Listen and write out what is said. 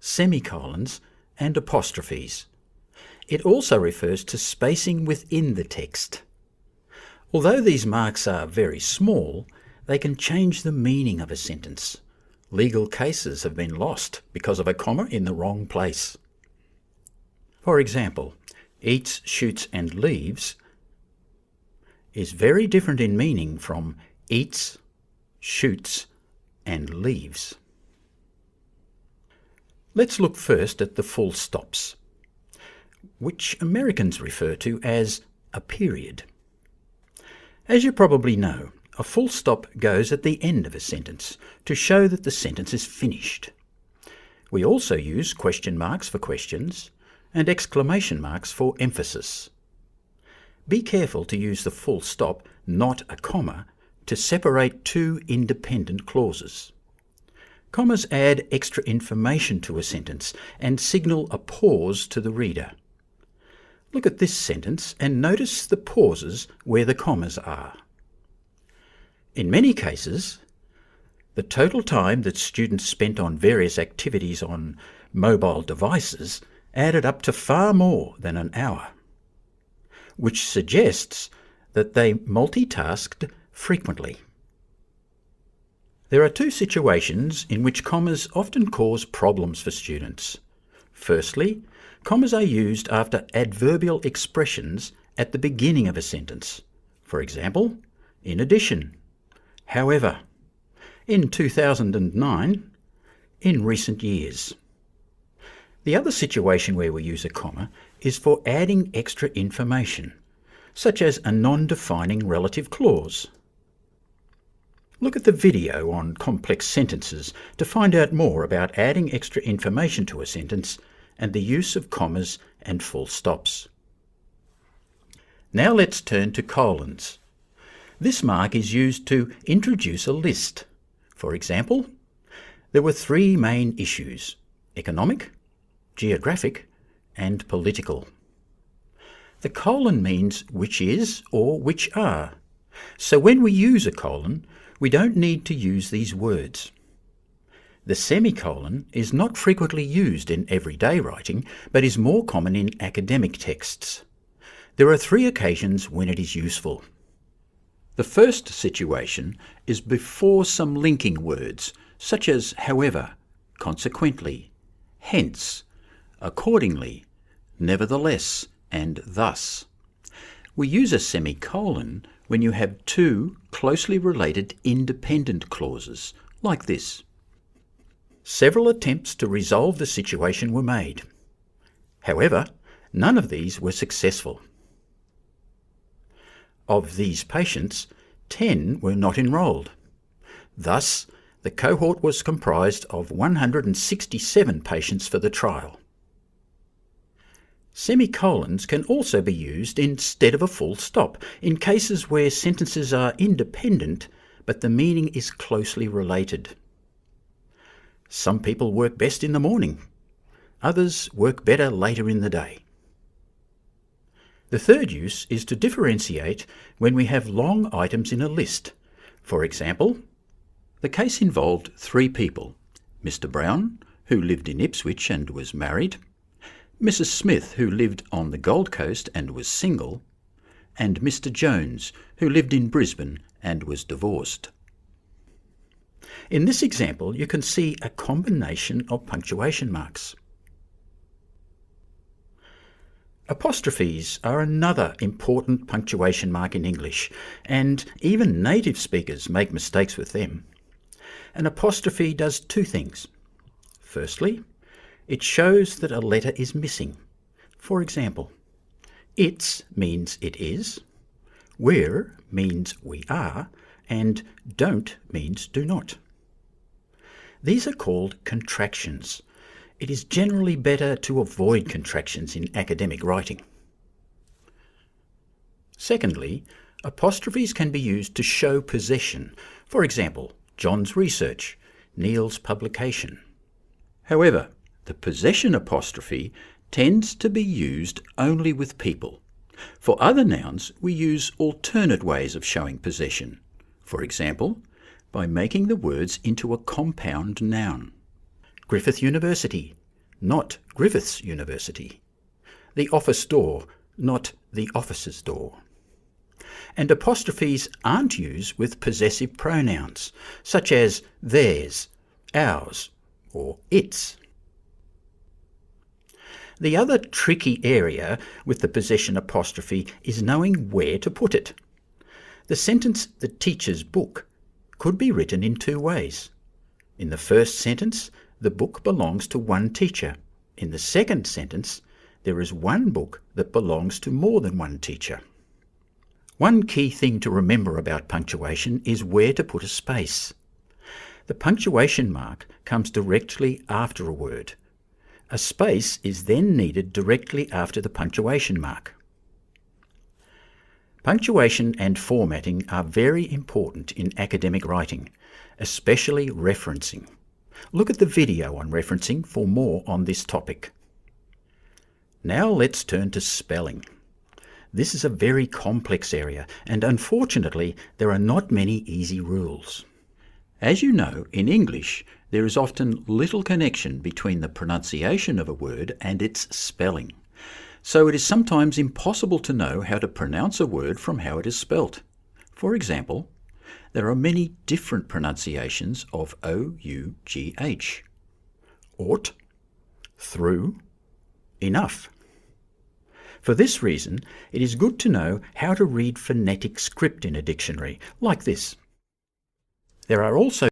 semicolons, and apostrophes. It also refers to spacing within the text. Although these marks are very small, they can change the meaning of a sentence. Legal cases have been lost because of a comma in the wrong place. For example, eats, shoots and leaves is very different in meaning from eats, shoots and leaves. Let's look first at the full stops, which Americans refer to as a period. As you probably know, a full stop goes at the end of a sentence to show that the sentence is finished. We also use question marks for questions and exclamation marks for emphasis. Be careful to use the full stop, not a comma, to separate two independent clauses. Commas add extra information to a sentence and signal a pause to the reader. Look at this sentence and notice the pauses where the commas are. In many cases, the total time that students spent on various activities on mobile devices added up to far more than an hour, which suggests that they multitasked frequently. There are two situations in which commas often cause problems for students. Firstly, commas are used after adverbial expressions at the beginning of a sentence. For example, in addition, however, in 2009, in recent years. The other situation where we use a comma is for adding extra information, such as a non-defining relative clause. Look at the video on complex sentences to find out more about adding extra information to a sentence and the use of commas and full stops. Now let's turn to colons. This mark is used to introduce a list. For example, there were three main issues: economic, geographic, and political. The colon means which is or which are. So when we use a colon, we don't need to use these words. The semicolon is not frequently used in everyday writing, but is more common in academic texts. There are three occasions when it is useful. The first situation is before some linking words, such as however, consequently, hence, accordingly, nevertheless, and thus. We use a semicolon when you have two closely related independent clauses, like this. Several attempts to resolve the situation were made. However, none of these were successful. Of these patients, 10 were not enrolled. Thus, the cohort was comprised of 167 patients for the trial. Semicolons can also be used instead of a full stop in cases where sentences are independent but the meaning is closely related. Some people work best in the morning. Others work better later in the day. The third use is to differentiate when we have long items in a list. For example, the case involved 3 people: Mr. Brown, who lived in Ipswich and was married, Mrs. Smith, who lived on the Gold Coast and was single, and Mr. Jones, who lived in Brisbane and was divorced. In this example, you can see a combination of punctuation marks. Apostrophes are another important punctuation mark in English, and even native speakers make mistakes with them. An apostrophe does 2 things. Firstly, it shows that a letter is missing. For example, it's means it is, we're means we are, and don't means do not. These are called contractions. It is generally better to avoid contractions in academic writing. Secondly, apostrophes can be used to show possession. For example, John's research, Neil's publication. However, the possession apostrophe tends to be used only with people. For other nouns, we use alternate ways of showing possession. For example, by making the words into a compound noun. Griffith University, not Griffiths University. The office door, not the officer's door. And apostrophes aren't used with possessive pronouns, such as theirs, ours, or its. The other tricky area with the possession apostrophe is knowing where to put it. The sentence "the teacher's book" could be written in two ways. In the first sentence, the book belongs to one teacher. In the second sentence, there is one book that belongs to more than one teacher. One key thing to remember about punctuation is where to put a space. The punctuation mark comes directly after a word. A space is then needed directly after the punctuation mark. Punctuation and formatting are very important in academic writing, especially referencing. Look at the video on referencing for more on this topic. Now let's turn to spelling. This is a very complex area, and unfortunately there are not many easy rules. As you know, in English, there is often little connection between the pronunciation of a word and its spelling. So it is sometimes impossible to know how to pronounce a word from how it is spelt. For example, there are many different pronunciations of O-U-G-H. Ought, through, enough. For this reason, it is good to know how to read phonetic script in a dictionary, like this. There are also